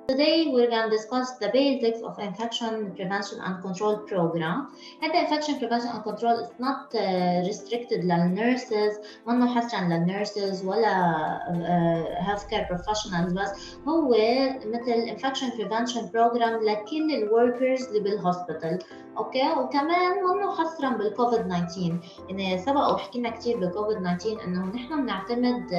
Today we're going to discuss the basics of infection prevention and control program. هذا infection prevention and control is not restricted للنيرسز، منه حصرا للنيرسز ولا healthcare professionals بس، هو مثل infection prevention program لكل الوركرز اللي بالهوسبيتال. اوكي، وكمان منه حصرا بالكوفيد 19. يعني سبق وحكينا كثير بالكوفيد 19 انه نحن بنعتمد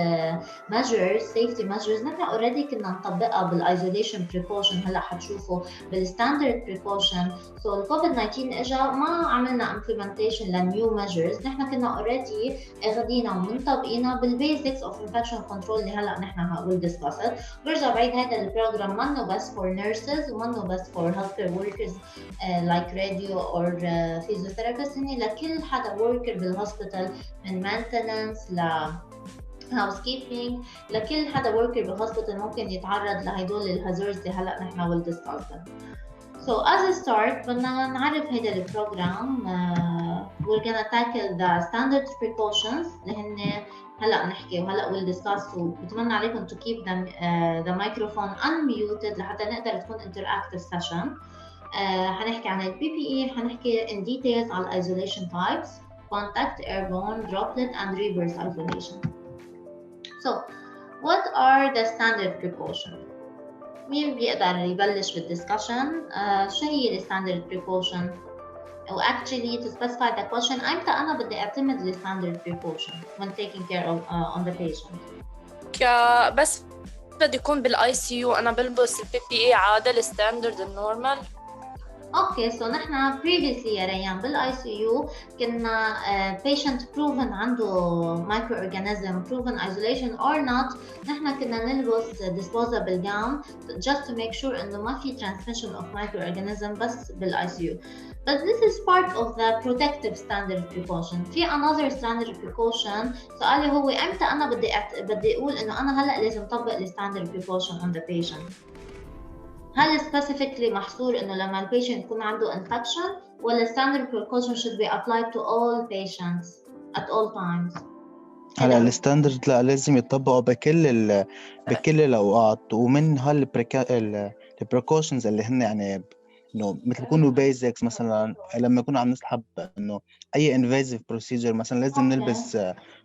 measures safety measures نحن اوريدي كنا نطبقها بالايزوليشن precaution. هلا حتشوفوا بالستاندرد precaution. سو الكوفيد 19 اجى ما عملنا implementation لنيو measures، نحن كنا اوريدي اخذينها ومنطبقينها بالبيزكس اوف انفكشن كنترول اللي هلا نحن ويل ديسكاس ات. برجع بعيد هذا البروجرام منه بس for nurses ومنه بس for healthcare workers like radio or physiotherapists، هني لكل حدا worker بالهوسبيتال من maintenance ل housekeeping، لكل حدا worker بالهوسبيتال ممكن يتعرض لهدول الهازاردز اللي هلا نحن ويل ديسكاس them. So as a start بدنا نعرف هيدا البروجرام. we're gonna tackle the standard precautions اللي هن هلا نحكي وهلا we'll discuss. وبتمنى عليكم to keep the microphone unmuted لحتى نقدر تكون interactive session. هنحكي عن ال PPE، هنحكي in details على isolation types, contact, airborne, droplet and reverse isolation. So what are the standard precautions؟ مين بيقدر يبلش بالدiscussion؟ شو هي الستاندرد precaution؟ أو actually to specify the question، أمتى أنا بدي أعتمد الستاندرد precaution when taking care of on the patient؟ بس بدي يكون بالاي سي يو انا بلبس البي بي اي عادي الستاندرد النورمال. اوكي، سو نحن previously يا ريان بالاي سي يو كنا patient proven عنده microorganism proven isolation or not، نحن كنا نلبس disposable gown just to make sure انه ما في transmission of microorganism بس بالاي سي يو. But this is part of the protective standard precaution. في another standard precaution. سؤالي هو امتى انا بدي اقول انه انا هلا لازم اطبق الستاندرد precaution on the patient؟ هل specifically محصور إنه لما البيشنت يكون عنده infection ولا standard precaution should be applied to all patients at all times؟ هلا الستاندرد لا لازم يطبقوا بكل الأوقات، ومن البريكوشنز اللي هن يعني إنه مثل يكونوا بيزكس. مثلا لما يكون عم نسحب إنه أي invasive procedure مثلا لازم نلبس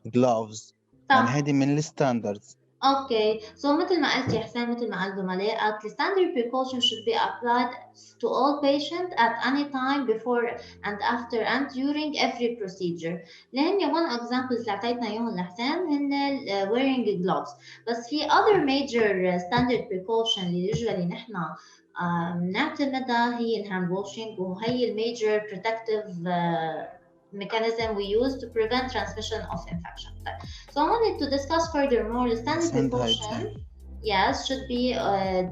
gloves، يعني هذه من الستاندردز. اوكي، سو مثل ما قلت يا حسين، مثل ما قال زملائك، the standard precaution should be applied to all patients at any time before and after and during every procedure. اللي هن one examples اللي اعطيتنا اياهم لحسين هن wearing gloves. بس في other major standard precaution اللي usually نحن بنعتمدها هي الهاند washing، وهي الميجر protective mechanism we use to prevent transmission of infection. So I wanted to discuss furthermore the standard precaution. Yes, should be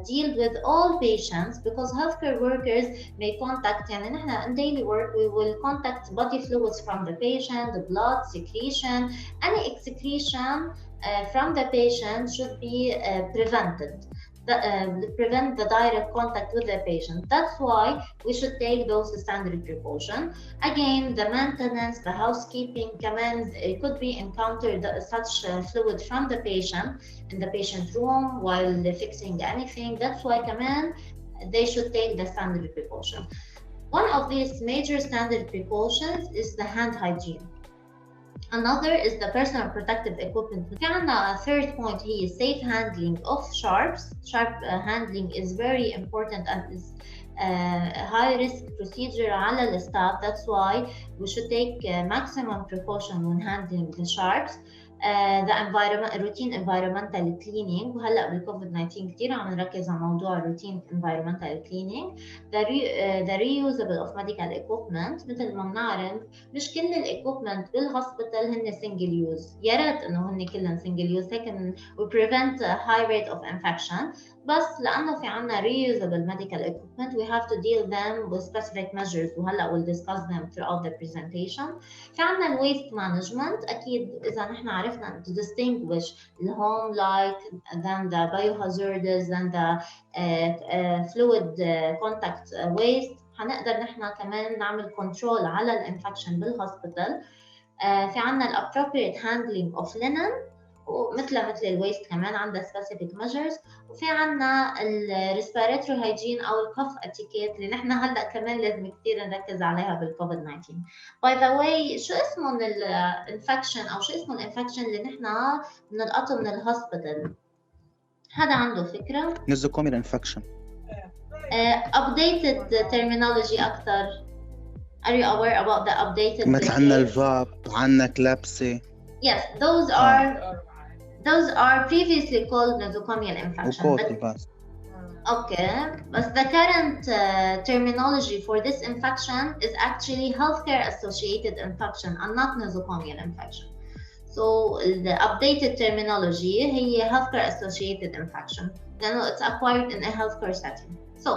dealt with all patients because healthcare workers may contact. يعني نحن in daily work we will contact body fluids from the patient, the blood, secretion. Any excretion from the patient should be prevented. Prevent the direct contact with the patient. That's why we should take those standard precautions. Again, the maintenance, the housekeeping commands, it could be encountered such fluid from the patient in the patient room while fixing anything. That's why command they should take the standard precaution. One of these major standard precautions is the hand hygiene. Another is the personal protective equipment. في عنا third point هي safe handling of sharps. Sharp handling is very important and is high risk procedure على the staff. That's why we should take maximum precaution when handling the sharps. The environment routine environmental cleaning، وهلا بالكوفيد 19 كثير عم نركز على موضوع routine environmental cleaning. The reusable of medical equipment. مثل ما بنعرف مش كل الايكوبمنت بالهوسبيتال هن single use، يا ريت انه هن كلهم single use هيك we prevent a high rate of infection. بس لانه في عنا reusable medical equipment we have to deal them with specific measures، وهلا we'll discuss them throughout the presentation. في عنا ال waste management. اكيد اذا نحن عرفنا to distinguish the home like then the biohazardous then the fluid contact waste، هنقدر نحن كمان نعمل كنترول على الانفكشن بالهوسبيتال. في عنا ال appropriate handling of linen مثل الويست كمان عندها specific measures. وفي عنا الريسبيراتوري هايجين او الكف اتيكيت اللي نحن هلا كمان لازم كثير نركز عليها بالكوفيد 19. باي ذا واي شو اسمه الانفكشن او شو اسمه الانفكشن اللي نحن بنلقطه من الهوسبيتال؟ حدا عنده فكره؟ نوزوكوميال انفكشن. updated terminology اكثر. Are you aware about the updated مثل عندنا الفاب، عندنا كلابسي. Yes, those are previously called nosocomial infection. Okay, but the current terminology for this infection is actually healthcare associated infection and not nosocomial infection. So the updated terminology هي healthcare associated infection لأنه it's acquired in a healthcare setting. So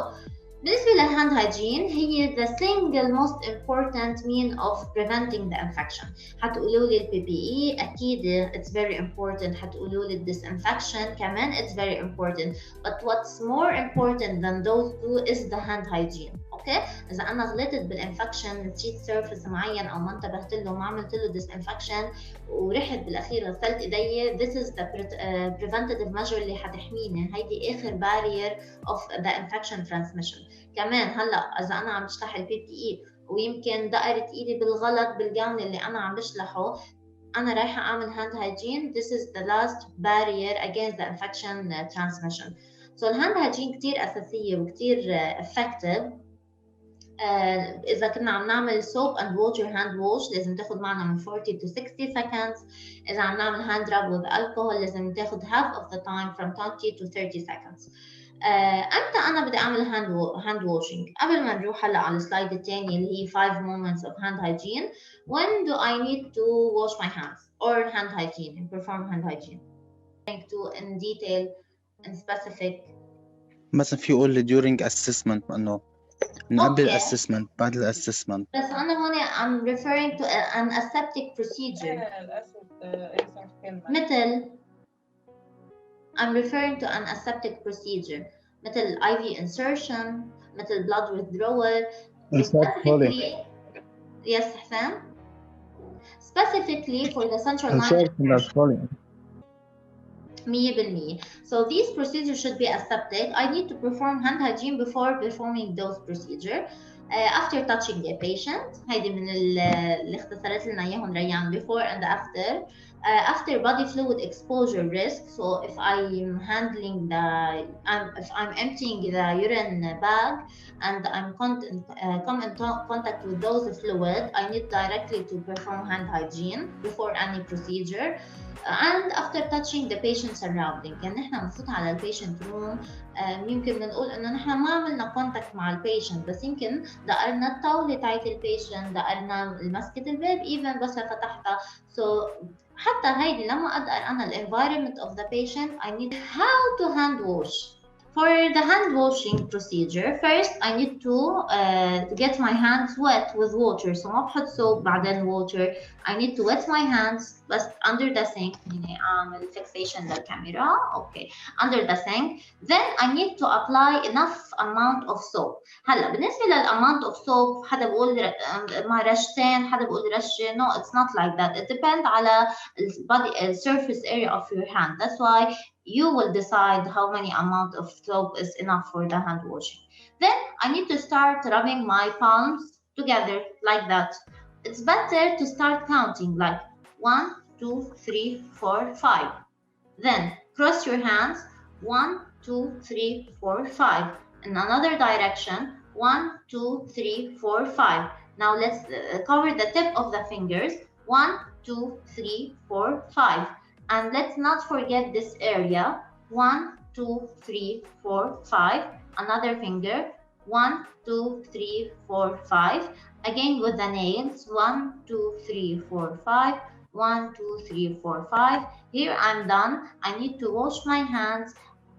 بالنسبة للهاند هايجين هي the single most important mean of preventing the infection. حتقولوا لي البي بي اي أكيد it's very important. حتقولوا لي disinfection كمان it's very important. But what's more important than those two is the hand hygiene. اوكي إذا أنا غلطت بالانفكشن نسيت سيرفيس معين أو ما انتبهت له ما عملت له disinfection ورحت بالأخير غسلت إيدي this is the preventative measure اللي حتحميني. هيدي آخر barrier of the infection transmission. كمان هلا اذا انا عم بشلح البي بي اي ويمكن دقرت ايدي بالغلط بالجاون اللي انا عم بشلحه انا رايحه اعمل هاند هايجين. this is the last barrier against the infection transmission. so الهاند هايجين كتير اساسيه وكتير effective. اذا كنا عم نعمل soap and water hand wash لازم تاخد معنا من 40 to 60 seconds. اذا عم نعمل hand rub with alcohol لازم تاخد half of the time from 20 to 30 seconds. امتى انا بدي اعمل هاند واشنج؟ قبل ما نروح هلا على السلايد الثاني اللي هي 5 moments of hand hygiene. when do I need to wash my hands or hand hygiene and perform hand hygiene to in detail in specific. مثلا في يقول during assessment انه قبل الاسسمنت بعد الاسسمنت. بس انا هون I'm referring to an aseptic procedure. مثل I'm referring to an aseptic procedure مثل IV insertion مثل blood withdrawal. Specifically, yes حسام. Specifically for the central line. 100%. So these procedures should be aseptic. I need to perform hand hygiene before performing those procedures. After touching the patient. هيدي من اللي اختصرت لنا اياهم ريان before and after. After body fluid exposure risk. So if I'm handling if I'm emptying the urine bag and I'm come in contact with those fluid, I need directly to perform hand hygiene before any procedure. And after touching the patient surrounding. يعني نحن بنفوت على البيشنت روم يمكن بنقول انه نحن ما عملنا كونتاكت مع البيشنت بس يمكن دقرنا الطاوله تاعت البيشنت دقرنا مسكه الباب ايفن بس فتحتها. So حتى هيدي لما ادقر انا الانفايرمنت of the patient I need how to hand wash. For the hand washing procedure, first I need to get my hands wet with water. So ما بحط soap بعدين water. I need to wet my hands بس under the sink. يعني أعمل fixation للكاميرا. Okay. Under the sink. Then I need to apply enough amount of soap. هلا بالنسبة للamount of soap حدا بقول ما رشتين حدا بقول رشة. No, it's not like that. It depends على body surface area of your hand. That's why you will decide how many amount of soap is enough for the hand washing. Then I need to start rubbing my palms together like that. It's better to start counting like 1, 2, 3, 4, 5. Then cross your hands 1, 2, 3, 4, 5. In another direction 1, 2, 3, 4, 5. Now let's cover the tip of the fingers 1, 2, 3, 4, 5. And let's not forget this area 1, 2, 3, 4, 5. Another finger 1, 2, 3, 4, 5. Again with the nails 1, 2, 3, 4, 5. 1, 2, 3, 4, 5. Here I'm done. I need to wash my hands.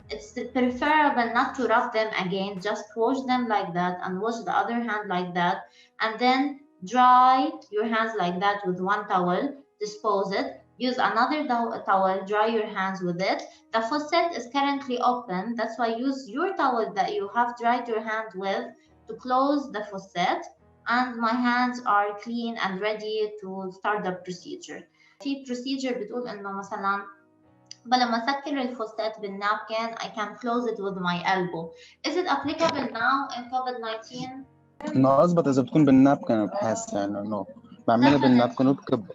It's preferable not to rub them again. Just wash them like that and wash the other hand like that. And then dry your hands like that with one towel. Dispose it. Use another towel, dry your hands with it. The faucet is currently open. That's why use your towel that you have dried your hand with to close the faucet. And my hands are clean and ready to start the procedure. في procedure بتقول إنه مثلا لما أسكر الفوسات بالنابكن I can close it with my elbow. Is it applicable now in COVID-19? انه اظبط اذا بتكون بالنابكن بحس يعني انه بعملها بالنابكن وبكب.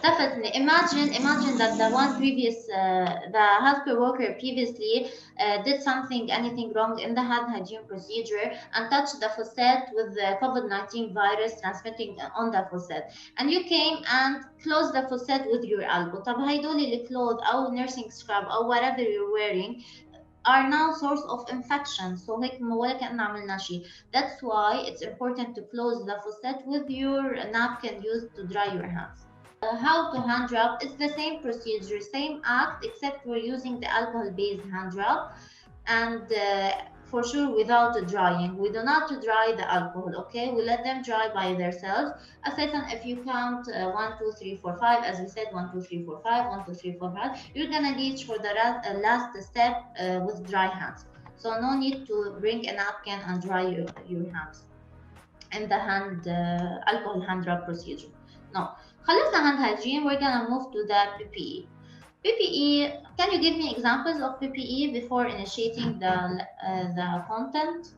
Definitely. Imagine that the one previous, the healthcare worker previously did anything wrong in the hand hygiene procedure and touched the faucet with the COVID-19 virus transmitting on the faucet. And you came and closed the faucet with your elbow. طب هيدول الكلوث أو nursing scrub أو whatever you're wearing are now source of infection. So هيك ولا كأننا عملنا شيء. That's why it's important to close the faucet with your napkin used to dry your hands. How to hand rub? It's the same procedure, same act, except we're using the alcohol-based hand rub, and for sure without drying. We do not dry the alcohol, okay? We let them dry by themselves. Aside if you count 1, 2, 3, 4, 5, as we said, 1, 2, 3, 4, 5, 1, 2, 3, 4, 5, you're gonna reach for the last step with dry hands. So no need to bring a napkin and dry your hands in the alcohol hand rub procedure. No. خلصنا hand hygiene, we're gonna move to the PPE. PPE, can you give me examples of PPE before initiating the content?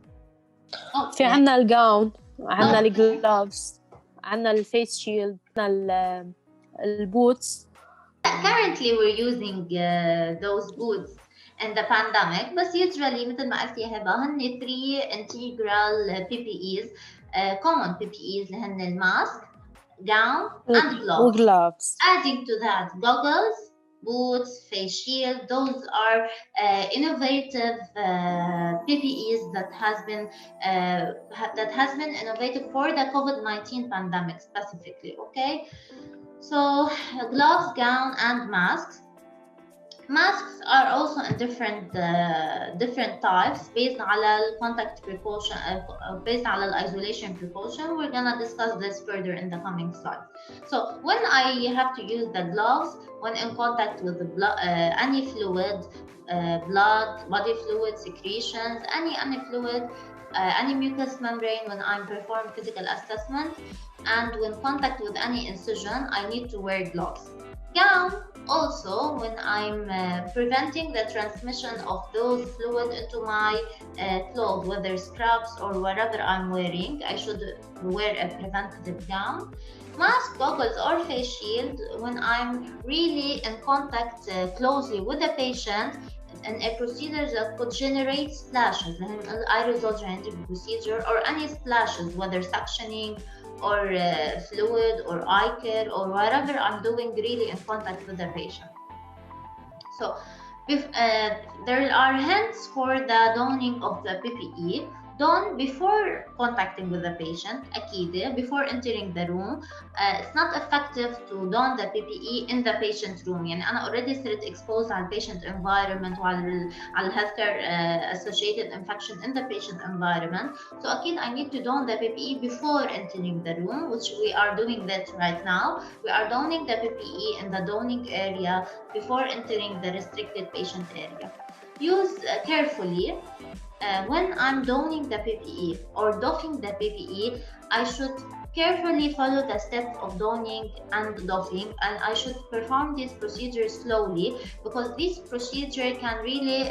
في عنا الجاون، عنا الجلوفز، عنا الفيس شيلد، عنا البوتس. Currently we're using those boots in the pandemic, but usually مثل ما قلت يا هبة هن 3 integral PPEs, common PPEs اللي هن الماسك, gown and gloves. Adding to that goggles, boots, face shield, those are innovative PPEs that has been innovated for the COVID-19 pandemic specifically, okay? So gloves, gown and masks. Masks are also in different types based on contact precaution, based on isolation precaution. We're gonna discuss this further in the coming slides. So when I have to use the gloves, when in contact with the blood, any fluid, blood, body fluid, secretions, any fluid, any mucous membrane, when I'm performing physical assessment, and when contact with any incision, I need to wear gloves. Gown, also when I'm preventing the transmission of those fluid into my clothes, whether scrubs or whatever I'm wearing, I should wear a preventative gown. Mask, goggles or face shield when I'm really in contact closely with the patient in a procedure that could generate splashes, aerosol procedure, or any splashes, whether suctioning or fluid or eye care or whatever I'm doing really in contact with the patient. So there are hints for the donning of the PPE. Don before contacting with the patient, أكيد, before entering the room. It's not effective to don the PPE in the patient room. يعني أنا already صرت exposed على patient environment وعلى healthcare associated infection in the patient environment. So أكيد I need to don the PPE before entering the room, which we are doing that right now. We are donning the PPE in the donning area before entering the restricted patient area. Use carefully. When I'm donning the PPE or doffing the PPE, I should carefully follow the steps of donning and doffing, and I should perform this procedure slowly because this procedure can really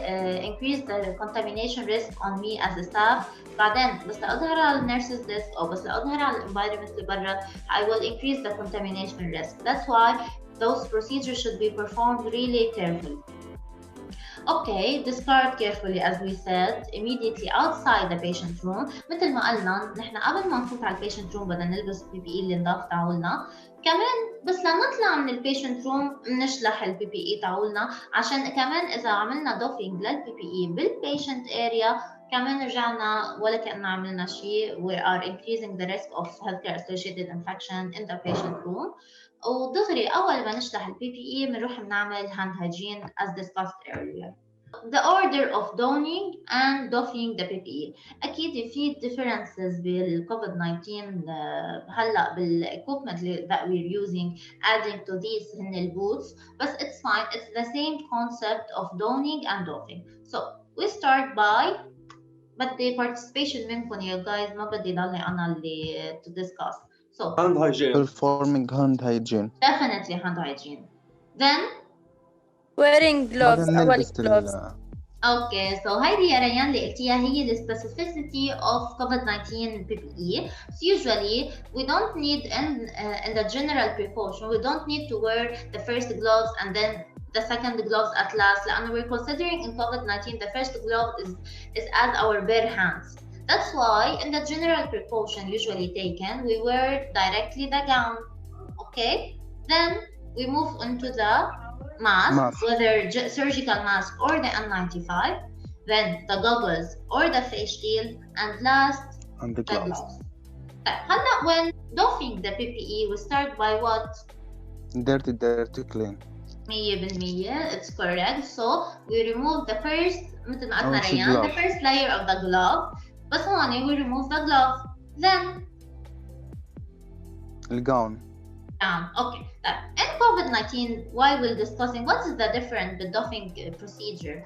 increase the contamination risk on me as a staff. بعدين بس أظهر على nurses desk أو بس أظهر على environment اللي برا, I will increase the contamination risk. That's why those procedures should be performed really carefully. Okay, discard carefully as we said immediately outside the patient room. مثل ما قلنا نحن قبل ما نفوت على البيشنت روم بدنا نلبس البي بي اي اللي نضاف تاعولنا. كمان بس لنطلع من البيشنت روم بنشلح البي بي اي تاعولنا عشان كمان اذا عملنا دوفينج للبي بي اي بالبيشنت اريا كمان رجعنا ولا كأننا عملنا شيء. We are increasing the risk of healthcare associated infection in the patient room. ودغري أول ما نشلح البي بي إي بنروح بنعمل hand hygiene as discussed earlier. The order of donning and doffing the PPE. أكيد في differences بالCovid-19 هلا بالequipment that we're using adding to these هن البوتس بس it's fine. It's the same concept of donning and doffing. So we start by بدي participation منكم يا guys, ما بدي ضلني أنا اللي to discuss. So hand hygiene. Performing hand hygiene. Definitely hand hygiene. Then wearing gloves بعدين أول نلبس gloves. Okay, so هيدي يا ريان اللي قلتيها هي the specificity of COVID-19 PPE. So usually we don't need in the general precaution, we don't need to wear the first gloves and then the second gloves at last. لأنه we're considering in COVID-19 the first glove is as our bare hands. That's why in the general precaution usually taken, we wear directly the gown. Okay, then we move into the mask, whether surgical mask or the N95, then the goggles or the face shield, and last and the gloves. هلا when doffing the PPE we start by what? Dirty clean. 100% it's correct. So we remove the first مثل ما قلنا ريان the first layer of the glove. بس هون we remove the glove, then الجاون. Okay. In COVID-19, why we're discussing what is the difference with doffing procedure?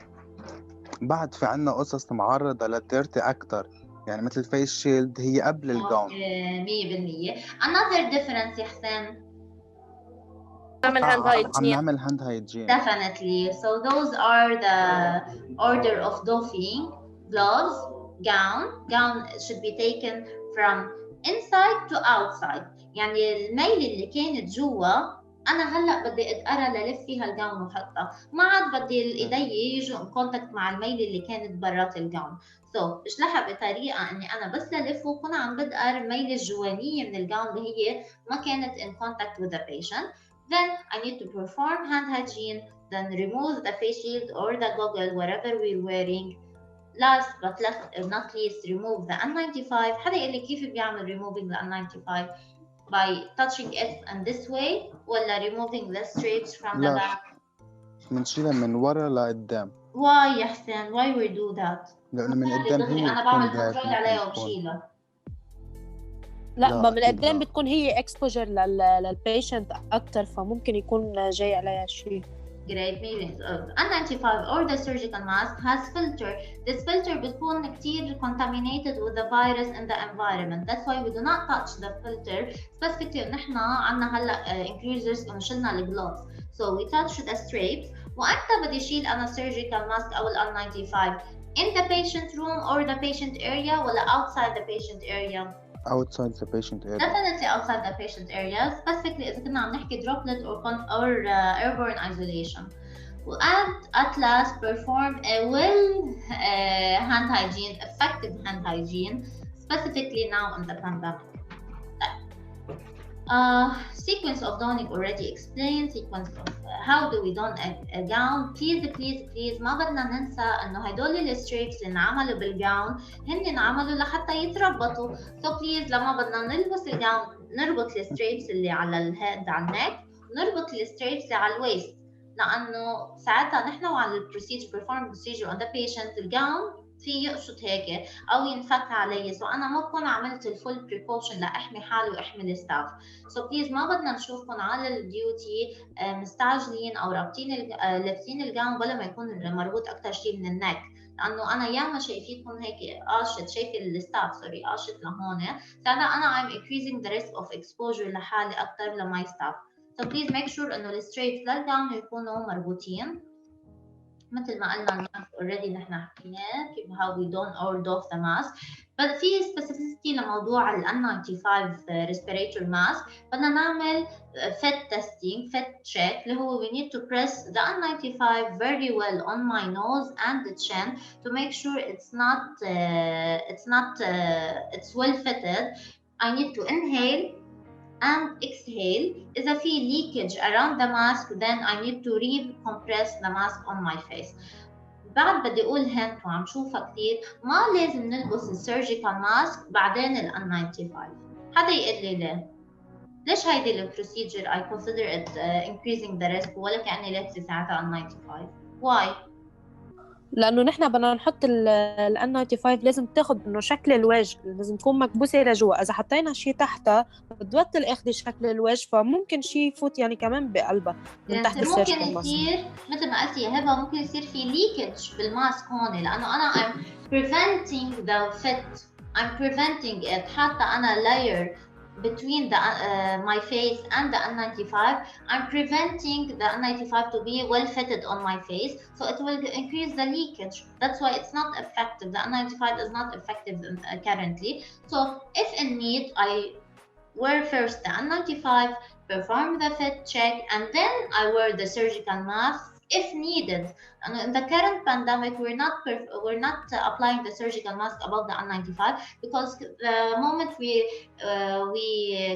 بعد في عنا قصص معرضة للديرتي أكتر، يعني مثل فيس شيلد هي قبل الجاون. 100%. Another difference يا حسين. نعمل hand hygiene. عم نعمل hand hygiene. Definitely. So those are the order of doffing. Gloves, gown should be taken from inside to outside. يعني الميل اللي كانت جوا انا هلا بدي اتقرا للف فيها الجاون وحطها، ما عاد بدي ايدي يجوا ان كونتاكت مع الميل اللي كانت برات الجاون. بشلحها بطريقه اني انا بس للف وكون عم بدقر الميل الجوانيه من الجاون اللي هي ما كانت in contact with the patient. Then I need to perform hand hygiene, then remove the face shield or the goggle whatever we're wearing. Last but not least, remove the N95. حدا يقول لي كيف بيعمل removing the N95? By touching it in this way ولا removing the strips from the back? بنشيلها من ورا لقدام. Why يا حسين? Why we do that? لأنه من قدام هي أنا بعمل كنترول عليها وبشيلها. لا من قدام بتكون هي exposure للبيشنت أكتر، فممكن يكون جاي عليها شيء. Great meetings. N95 or the surgical mask has filter. This filter بتكون كتير contaminated with the virus in the environment. That's why we do not touch the filter. Specifically نحن عنا هلا increased risk إنه شلنا الجلوفز. So we touch the straps. وأنت بدي شيل أنا surgical mask أو N95 in the patient room or the patient area ولا outside the patient area? Outside the patient area. Definitely outside the patient area, specifically إذا كنا عم نحكي droplet or airborne isolation. And at last, perform a hand hygiene, effective hand hygiene, specifically now in the pandemic. Sequence of donning already explained. Sequence of how do we don a gown. Please ما بدنا ننسى إنه هدول الستريبس اللي انعملوا بالجاون هن انعملوا لحتى يتربطوا. So please لما بدنا نلبس الجاون نربط الستريبس اللي على الهيد على النك ونربط الستريبس اللي على الويست، لأنه ساعتها نحن وعلى البروسيجر perform procedure on the patient الجاون في يقشط هيك او ينفك علي. سو انا ما بكون عملت الفول بريكوشن لاحمي حالي واحمي الستاف. سو بليز ما بدنا نشوفكم على الديوتي مستعجلين او رابطين لابسين الجاون بلا ما يكون مربوط اكثر شيء من النك، لانه انا ياما شايفيكم هيك قاشط، شايفه الستاف سوري قاشط لهون، ساعتها انا I'm increasing the risk of exposure لحالي اكثر لماي ستاف. So please make sure انه الستريبس للجاون يكونوا مربوطين مثل ما قلنا الماسك already نحن حكيناه كيف how we don't or doff the mask. but في specificity لموضوع ال N95 respirator mask بدنا نعمل fit testing fit check اللي هو we need to press the N95 very well on my nose and the chin to make sure it's well fitted. I need to inhale and exhale. إذا في leakage around the mask then I need to re-compress the mask on my face. بعد بدي أقول hint وعم شوفها كثير، ما لازم نلبس السيرجيكال ماسك بعدين ال N95. حدا يقول لي ليه؟ ليش هيدي البروسيجر I consider it increasing the risk ولا كأني لابسة ساعتها N95؟ Why؟ لأنه نحن بدنا نحط ال N95 لازم تاخد إنه شكل الوجه، لازم تكون مكبوسة لجوا. إذا حطينا شيء تحتها بتبطل أخذ شكل الوجه، فممكن شيء يفوت يعني كمان بقلبها من تحت السيرجيكال ماسك. ممكن يصير مثل ما قلتي يا هبة ممكن يصير في leakage بالماسك هون، لأنه أنا I'm preventing the fit, I'm preventing it. حتى أنا layer between the my face and the N95, I'm preventing the N95 to be well fitted on my face, so it will increase the leakage. That's why it's not effective. The N95 is not effective currently. So if in need, I wear first the N95, perform the fit check, and then I wear the surgical mask if needed. And in the current pandemic, we're not applying the surgical mask above the N95, because the moment we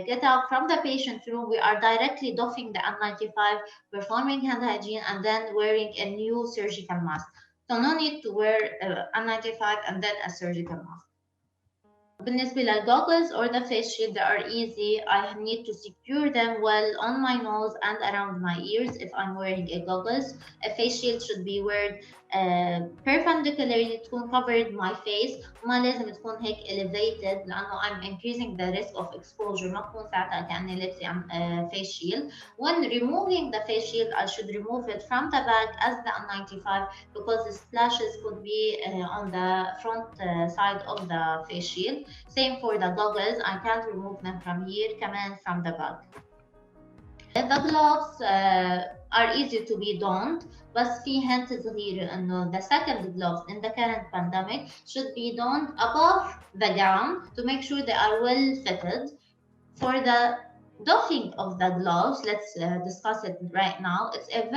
get out from the patient room, we are directly doffing the N95, performing hand hygiene, and then wearing a new surgical mask. So no need to wear N95 and then a surgical mask. بالنسبة للgoggles or the face shield, they are easy. I need to secure them well on my nose and around my ears if I'm wearing a goggles. A face shield should be worn perpendicularly تكون covered my face. ما لازم تكون هيك elevated لأنه I'm increasing the risk of exposure. ما تكون ساعتها كأني لابسة face shield. When removing the face shield, I should remove it from the back as the N95 because the splashes could be on the front side of the face shield. Same for the goggles, I can't remove them from here, كمان from the back. The gloves are easy to be donned, بس في hint صغير إنه the second gloves in the current pandemic should be donned above the gown to make sure they are well fitted. For the doffing of the gloves, let's discuss it right now. It's a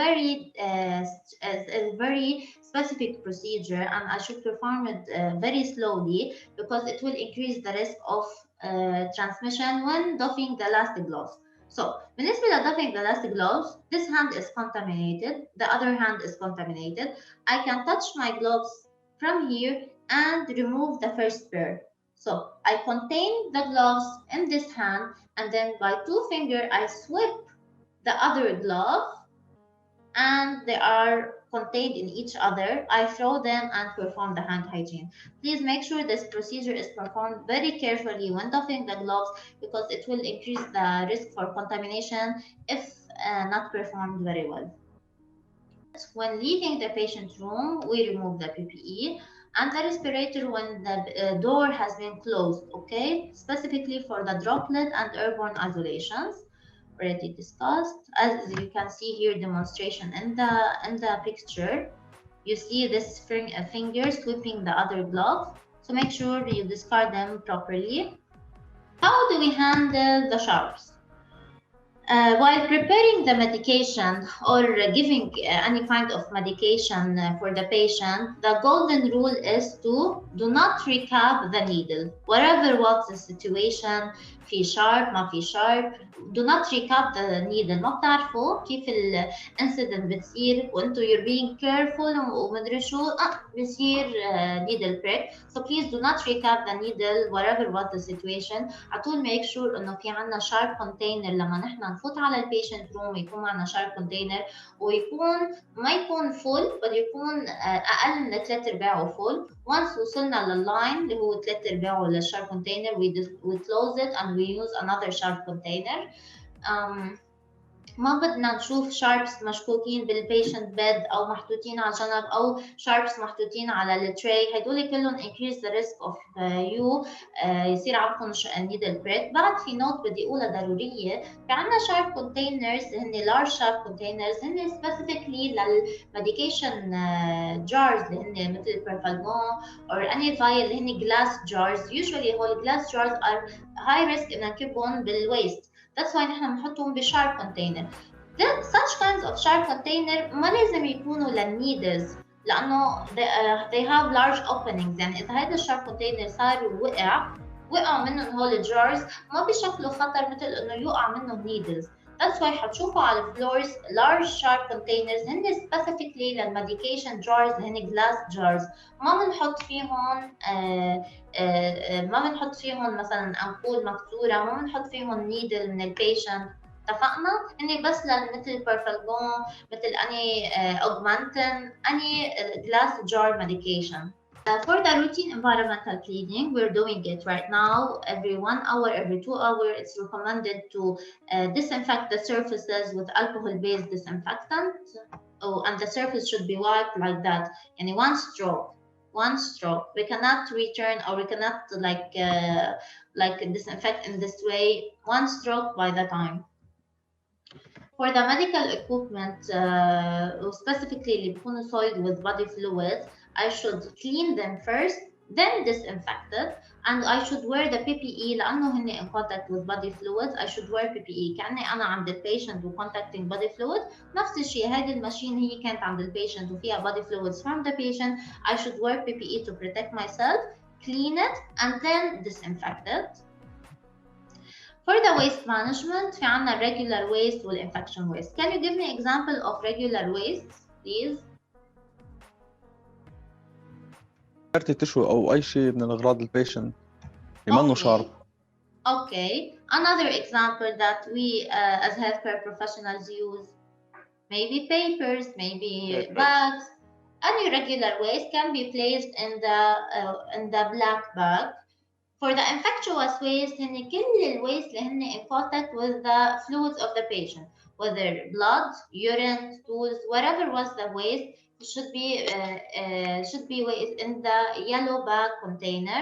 very specific procedure, and I should perform it very slowly because it will increase the risk of transmission when doffing the elastic gloves. So, بالنسبة لdoffing the elastic gloves, this hand is contaminated, the other hand is contaminated. I can touch my gloves from here and remove the first pair. So I contain the gloves in this hand, and then by two fingers I sweep the other glove, and they are contained in each other. I throw them and perform the hand hygiene. Please make sure this procedure is performed very carefully when doffing the gloves because it will increase the risk for contamination if not performed very well. When leaving the patient room, we remove the PPE and the respirator when the door has been closed, okay? Specifically for the droplet and airborne isolations, already discussed. As you can see here, demonstration in the picture, you see this finger sweeping the other glove, so make sure you discard them properly. How do we handle the sharps? While preparing the medication or giving any kind of medication for the patient, the golden rule is to do not recap the needle. Whatever was the situation, في sharp ما في sharp, do not recap the needle. ما بتعرفوا كيف الانسيدنت بتصير وانتو you're being careful ومدري شو بصير needle prick. So please do not recap the needle whatever was the situation. على طول make sure انه في عنا sharp container لما نحن نفوت على البيشنت روم يكون معنا sharp container ويكون ما يكون full بل يكون اقل من 3/4 full. Once وصلنا لللاين اللي هو 3/4 للsharp container, we close it and we use another sharp container. ما بدنا نشوف شاربس مشكوكين بالبيشنت بيد او محطوطين على جنب او شاربس محطوطين على التري. هدول كلهم increase the risk of you يصير عندكم needle prick. بعد في نوت بدي اقولها ضروريه، في عندنا sharp containers هن large sharp containers هن specifically للميديكيشن jars اللي هن مثل البرفالجون or any vial اللي هن glass jars. usually هول glass jars are high risk ان نكبهم بالwaste. That's why نحن بنحطهم بsharp container. Then such kinds of sharp container ما لازم يكونوا للneedles لأنه they have large openings. يعني إذا هذا sharp container صار وقع منهم هول jars ما بيشكلوا خطر مثل إنه يوقع منهم needles. That's why حتشوفوا على floors large sharp containers هن specifically للمedication jars اللي هن glass jars. ما بنحط فيهم مثلا أمبول مكسورة، ما بنحط فيهم needle من البيشنت. اتفقنا؟ هن بس مثل برفالجون، مثل أني أوجمانتين، أني glass jar medication. For the routine environmental cleaning, we're doing it right now. Every 1 hour, every 2 hours, it's recommended to disinfect the surfaces with alcohol-based disinfectant. Oh, and the surface should be wiped like that. And one stroke. one stroke. We cannot return, or we cannot like disinfect in this way, one stroke by the time. For the medical equipment, specifically اللي بيكونوا soiled with body fluids, I should clean them first, then disinfect it, and I should wear the PPE لأنه هن in contact with body fluids. I should wear PPE كأني أنا عند البيشنت و contacting body fluids. نفس الشيء هذه الماشين هي كانت عند البيشنت وفيها body fluids from the patient. I should wear PPE to protect myself, clean it, and then disinfect it. For the waste management, في عنا regular waste وال infection waste. Can you give me example of regular waste, please? كارت تشو أو أي شيء من الأغراض البيشنت يمنوا شارب. Okay. Another example that we as healthcare professionals use, maybe papers, maybe bags. Any regular waste can be placed in the black bag. For the infectious waste, هن كل الwaste اللي هن in contact with the fluids of the patient, whether blood, urine, stools, whatever was the waste, should be waste in the yellow bag container.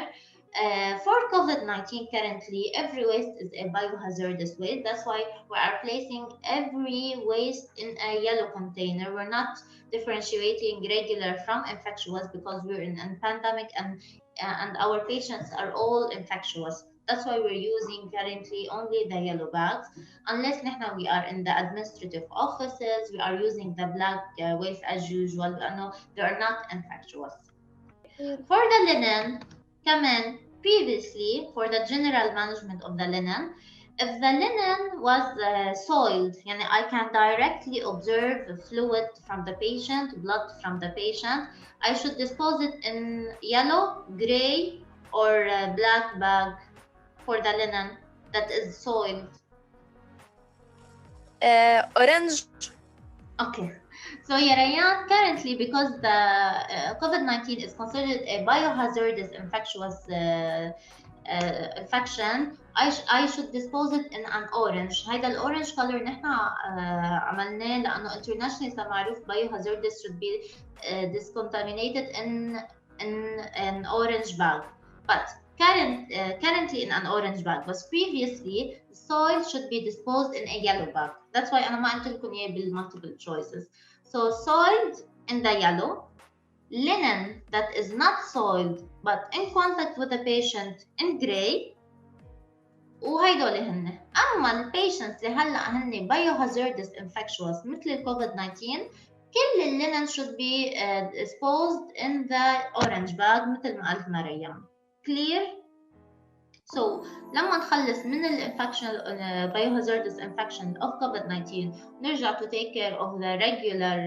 For COVID-19 currently, every waste is a biohazardous waste. That's why we are placing every waste in a yellow container. We're not differentiating regular from infectious because we're in a pandemic and our patients are all infectious. That's why we're using currently only the yellow bags. Unless we are in the administrative offices, we are using the black waste as usual. No, they are not infectious. For the linen, previously, for the general management of the linen, if the linen was soiled, I can directly observe the fluid from the patient, blood from the patient, I should dispose it in yellow, gray, or black bag for the linen that is soiled. Orange. Okay. So Yarayan, currently, because the COVID-19 is considered a biohazardous infectious infection, I should dispose it in an orange. هذا الأورنج color نحن عملناه لأنه internationally معروف biohazardous should be discontaminated in an orange bag. But currently in an orange bag, but previously soil should be disposed in a yellow bag. That's why أنا ما قلت لكم إياه بالmultiple choices. So soiled in the yellow, linen that is not soiled but in contact with the patient in gray, وهيدول هن. أما البيشنتس اللي هلا هن biohazardous infectious مثل الكوفيد-19 كل اللinen should be disposed in the orange bag مثل ما قالت مريم. Clear? So لما نخلص من الانفكشن biohazardous infection of COVID-19 نرجع to take care of the regular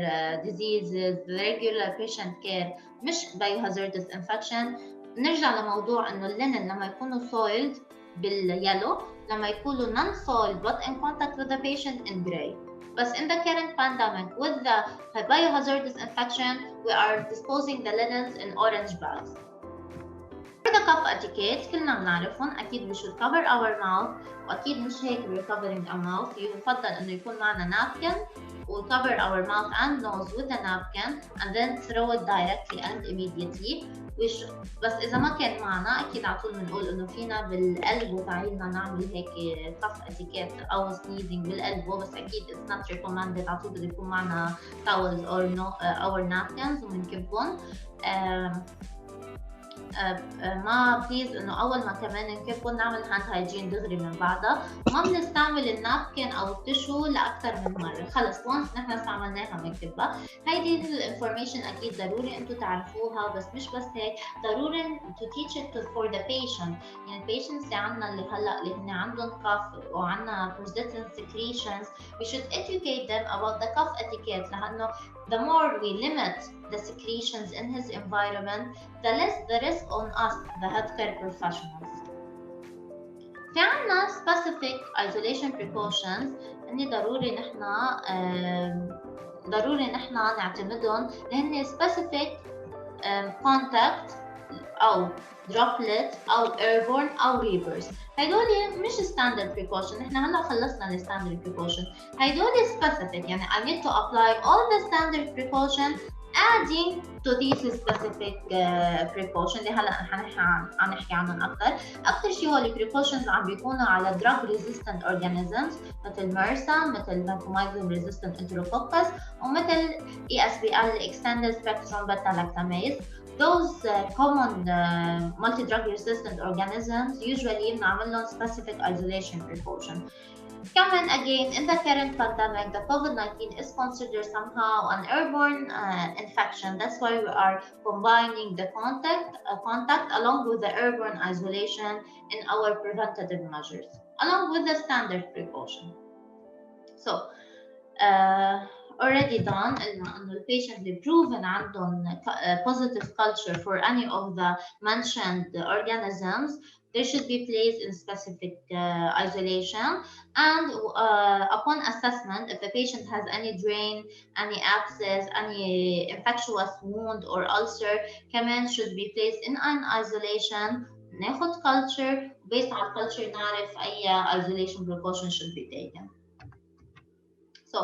diseases, the regular patient care مش biohazardous infection. نرجع لموضوع انه اللينن لما يكونوا soiled باليلو، لما يكونوا non-soiled but in contact with the patient in gray. But in the current pandemic with the biohazardous infection we are disposing the linens in orange bags. For the cough etiquette كلنا بنعرفهم. أكيد we should cover our mouth، وأكيد مش هيك we're covering our mouth. يفضل إنه يكون معنا napkin we cover our mouth and nose with a napkin and then throw it directly and immediately. بس إذا ما كان معنا أكيد على طول بنقول إنه فينا بالقلب وتعيلنا نعمل هيك cough etiquette أو sneezing بالقلب، بس أكيد it's not recommended. على طول بده يكون معنا towels or napkins وبنكبهم. ما بليز انه اول ما كمان نكبهم نعمل هاند هايجين دغري من بعدها، ما بنستعمل النابكن او التشو لاكثر من مره. خلص وانس نحن استعملناها بنكبها. هيدي الانفورميشن اكيد ضروري انتم تعرفوها، بس مش بس هيك، ضروري to teach it for the patient. يعني البيشنتس اللي عندنا اللي هلا اللي هن عندهم cough وعندنا persistent secretions we should educate them about the cough etiquette، لانه the more we limit the secretions in his environment the less the risk on us the healthcare professionals. في عنا specific isolation precautions إني ضروري نحن نعتمدهم، لهن specific contact أو droplet أو airborne أو reverse. هيدول مش standard precaution، نحن هلا خلصنا ال standard precaution. هيدول specific، يعني I need to apply all the standard precaution adding to these specific precautions اللي هلا حنحكي عنهم اكثر شيء هو البريكوشنز عم بيكونوا على drug resistant organisms مثل MRSA مثل vancomycin resistant enterococcus ومثل ESBL extended spectrum beta lactamase. Those common multi-drug resistant organisms usually بنعمل لهم specific isolation precaution. Common again in the current pandemic, the COVID-19 is considered somehow an airborne infection. That's why we are combining the contact along with the airborne isolation in our preventative measures, along with the standard precaution. So, already done إنه البيشنت اللي proven عندهم positive culture for any of the mentioned organisms, they should be placed in specific isolation. And upon assessment, if the patient has any drain, any abscess, any infectious wound or ulcer, كمان should be placed in an isolation. ناخد culture, based on culture نعرف أي isolation precaution should be taken. So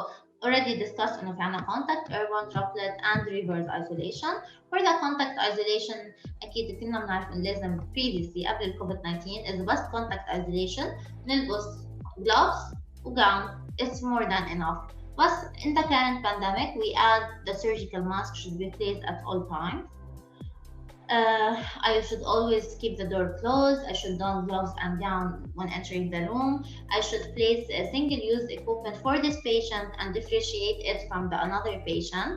already discussed إنه في عنا contact, airborne, droplet and reverse isolation. For the contact isolation أكيد كلنا بنعرف إن لازم previously قبل ال COVID-19 إذا بس contact isolation نلبس gloves و gown. It's more than enough. But in the current pandemic, we add the surgical mask should be placed at all times. I should always keep the door closed. I should don gloves and gown when entering the room. I should place a single-use equipment for this patient and differentiate it from the another patient.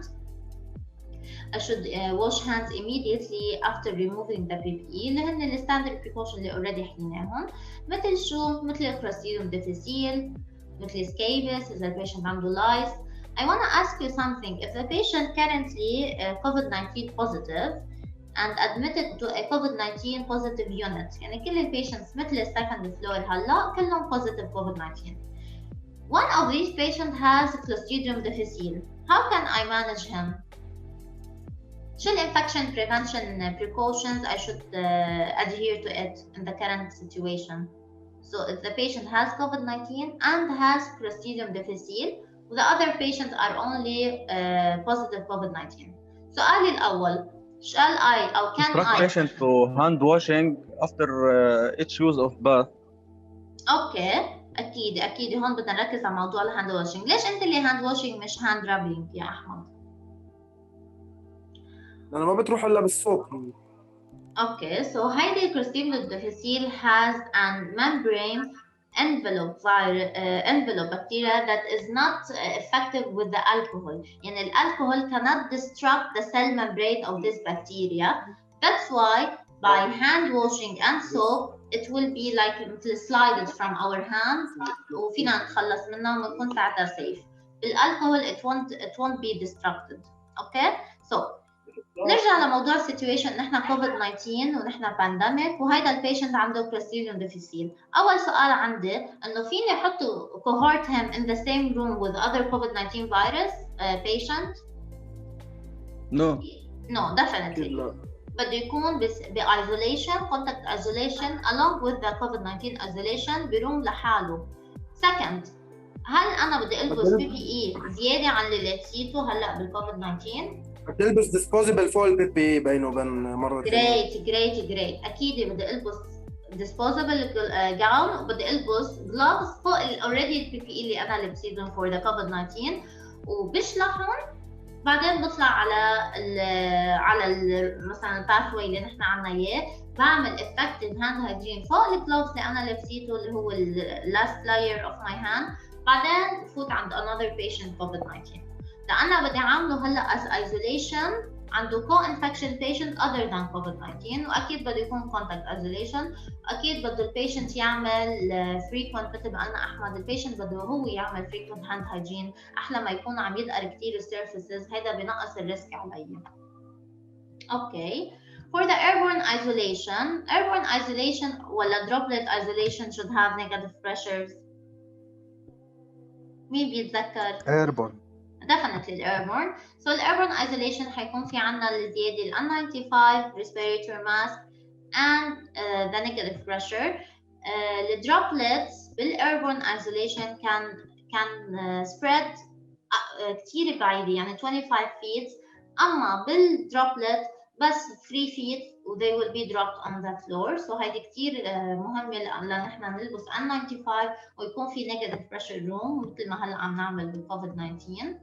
I should wash hands immediately after removing the PPE اللي هن الستاندرد precaution اللي already حكيناهم مثل شو؟ مثل Clostridium difficile مثل scabies إذا البيشنت عنده lice. I want to ask you something. If the patient currently COVID-19 positive and admitted to a COVID-19 positive unit يعني كل البيشنتس مثل السكند فلور هلا كلهم positive COVID-19. One of these patients has Clostridium difficile. How can I manage him? شو infection prevention precautions I should adhere to it in the current situation? So if the patient has COVID-19 and has Clostridium difficile, the other patients are only positive COVID-19. سؤالي الأول, shall I or can Instruct I patient to hand washing after each use of bath. اوكي اكيد هون بدنا نركز على موضوع الهاند واشنج. ليش انت اللي هاند واشنج مش هاند رابينج يا احمد؟ أنا ما بتروح إلا بالصوت. Okay, so هيدي Clostridium difficile has a membrane envelope bacteria that is not effective with the alcohol. يعني الالكحول cannot destruct the cell membrane of this bacteria. That's why by hand washing and soap it will be like slided from our hands وفينا نتخلص منها ونكون ساعتها safe. بالالكحول it won't be destructed. Okay, so نرجع لموضوع السيتويشن. نحن COVID-19 ونحن بانديميك وهيدا البيشنت عنده Clostridium difficile. أول سؤال عندي إنه فيني أحطه cohort him in the same room with other COVID-19 virus patient? No, definitely. بده يكون isolation, contact isolation along with the COVID-19 isolation بروم لحاله. Second, هل أنا بدي ألبس PPE زيادة عن اللي لبسيته هلا بالكوفيد-19؟ بتلبس disposable فوق البي بي بينه وبين مرة great. أكيد بدي ألبس disposable gown وبدي ألبس gloves فوق already البي بي اللي أنا لبسيتهم for the COVID-19 وبشلحهم. بعدين بطلع على مثلا الباثوي اللي نحن عنا إياه بعمل effective hand hygiene فوق الجلوفز اللي أنا لبسيته اللي هو last layer of my hand. بعدين بفوت عند another patient COVID-19 لأنا بدي عامله هلا as isolation عنده co-infection patient other than COVID-19 وأكيد بده يكون contact isolation. أكيد بده البيشنت يعمل frequent مثل ما قلنا أحمد البيشنت بده هو يعمل frequent hand hygiene أحلى ما يكون عم يدقر كتير surfaces. هيدا بنقص الريسك علي. Okay. For the airborne isolation ولا droplet isolation should have negative pressures. مين بيتذكر؟ airborne. Definitely the airborne. So the airborne isolation حيكون في عنا الزيادة ال N95 respirator mask and the negative pressure. The droplets بال airborne isolation can spread كتير بعيدة يعني 25 feet اما بالدروبلت بس 3 feet و they will be dropped on the floor. so هيدي كتير مهمة لأن نحن نلبس N95 ويكون في negative pressure room مثل ما هلا عم نعمل بالكوفيد 19.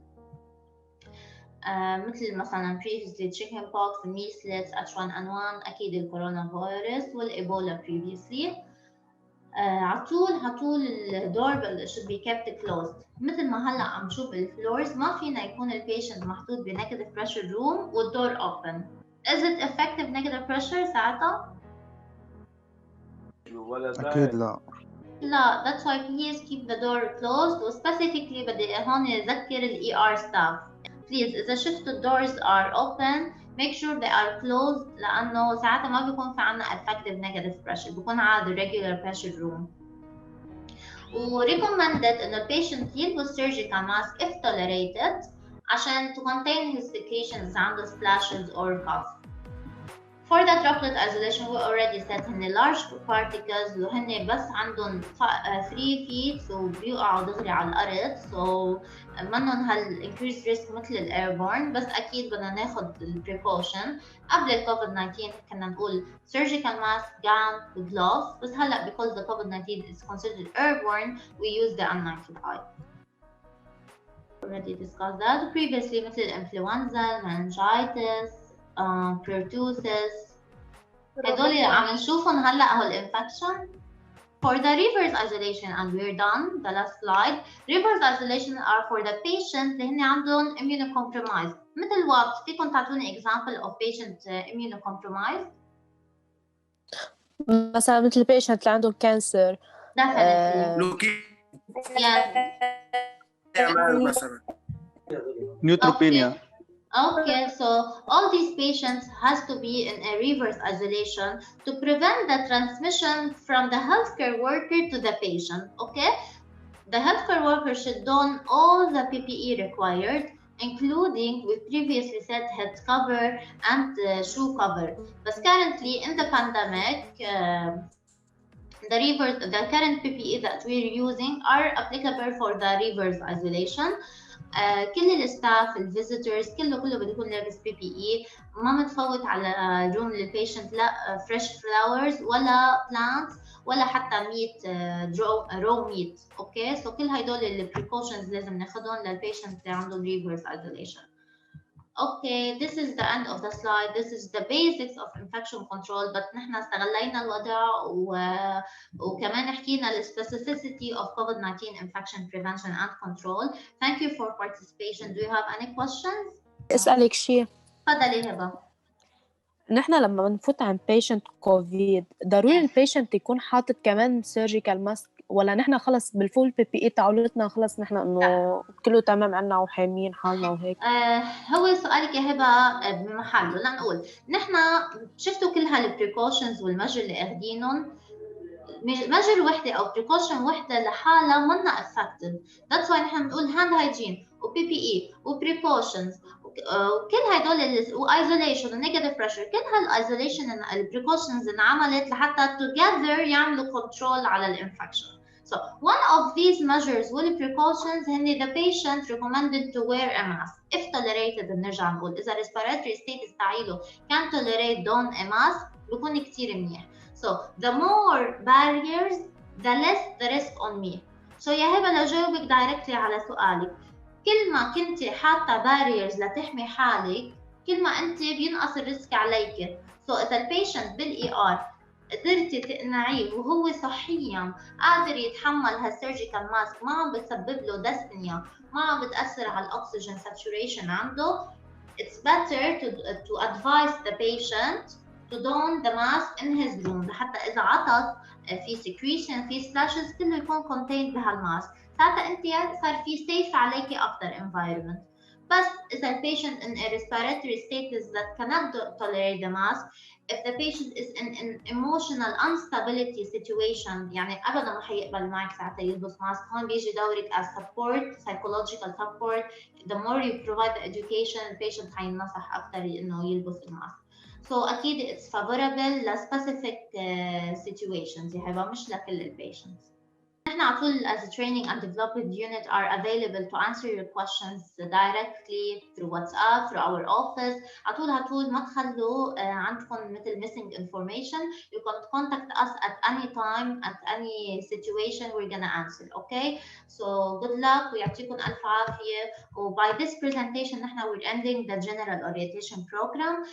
مثل مثلا previously chickenpox, measles, H1N1 أكيد الكورونا فيروس والإيبولا previously. على طول الدور should be kept closed. مثل ما هلا عم نشوف الفلورز ما فينا يكون البيشنت محطوط ب negative pressure room والدور open. Is it effective negative pressure ساعتها؟ أكيد لا. لا, that's why please keep the door closed. وspecifically بدي هون أذكر ال ER staff. Please إذا شفتوا doors are open make sure they are closed لأنه ساعتها ما بيكون في عنا effective negative pressure بيكون عادي regular pressure room. recommended إنه البيشنت يلبس surgical mask if tolerated عشان to contain his secretions إذا عنده splashes or cough. For the droplet isolation we already said هن large particles وهن بس عندهم 3 feet وبيوقعوا دغري على الأرض so منهم هال increased risk مثل ال airborne. بس أكيد بدنا ناخد ال precaution. قبل ال COVID-19 كنا نقول surgical mask, gown, gloves بس هلا because the COVID-19 is considered airborne we use the N95. Already discussed that previously مثل influenza, meningitis, pertussis هدول عم نشوفهم هلا هو الانفكشن. For the reverse isolation and we're done the last slide. Reverse isolation are for the patients اللي هن عندهم immunocompromised مثل what فيكم تعطوني example of patient immunocompromised؟ مثلا مثل البيشنت اللي عندهم كانسر. Definitely. Yes. نيوتروبينيا. Okay, so all these patients has to be in a reverse isolation to prevent the transmission from the healthcare worker to the patient. Okay, the healthcare worker should don all the PPE required, including we previously said head cover and shoe cover. But currently in the pandemic, the current PPE that we're using are applicable for the reverse isolation. كل الستاف الفيزيتورز كله بده يكون لابس بي بي اي. ما متفوت على روم للبيشنت لا فريش فلاورز ولا بلانتس ولا حتى ميت رو ميت. اوكي سو كل هدول البريكوشنز لازم ناخذهم للبيشنت اللي عندهم ريفرس ايزوليشن. Okay, this is the end of the slide. This is the basics of infection control. But نحن استغلينا الوضع وكمان حكينا the specificity of COVID-19 infection prevention and control. Thank you for participation. Do you have any questions? اسألك شيء. تفضلي هبة. نحن لما بنفوت عن patient كوفيد ضروري البيشنت يكون حاطط كمان سيرجيكال ماسك ولا نحن خلص بالفول بي بي اي تعولتنا خلص نحن انه كله تمام عنا وحامين حالنا وهيك؟ هو سؤالك يا هبه بمحله. لنقول نحن شفتوا كل هالبريكوشنز والمجر اللي اخذينهم مجر وحده او بريكوشن وحده لحالها منا افكتيف. ذاتس واي نحن بنقول هاند هايجين وبي بي اي وبريكوشنز وكل هدول وايزوليشن ونيجاتيف بريشر كل هالايزوليشن البريكوشنز انعملت لحتى together يعملوا كنترول على الانفكشن. So one of these measures will precautions هن the patient recommended to wear a mask if tolerated. بنرجع نقول إذا respiratory status تعيله can tolerate don a mask بكون كتير منيح. So the more barriers the less the risk on me. So يا هبة لجاوبك directly على سؤالك كل ما كنتي حاطة barriers لتحمي حالك كل ما أنت بينقص الريسك عليك. So إذا البيشنت بالER قدرتي تقنعيه وهو صحيا قادر يتحمل هالسيرجيكال ماسك ما عم بتسبب له ديسبنيا ما عم بتأثر على الأكسجين ساتوريشن عنده it's better to advise the patient to don the mask in his room لحتى إذا عطس في secretion في splashes كله يكون contained بهالماسك. ساعتها أنت صار في safe عليكي أكتر environment. بس إذا البيشنت in a respiratory status that cannot tolerate the mask if the patient is in an emotional instability situation يعني أبدا ما حيقبل معك ساعتها يلبس ماسك. هون بيجي دورك as support psychological support. The more you provide the education البيشنت حينصح أكتر إنه يلبس الماسك. So أكيد it's favorable ل specific situations يا هبة مش لكل البيشنتس. نحن على طول as a training and development unit are available to answer your questions directly through WhatsApp, through our office. على طول ما تخلوا عندكم مثل missing information. You can contact us at any time, at any situation, we're gonna answer. Okay, so good luck ويعطيكم ألف عافية. و by this presentation نحن we're ending the general orientation program.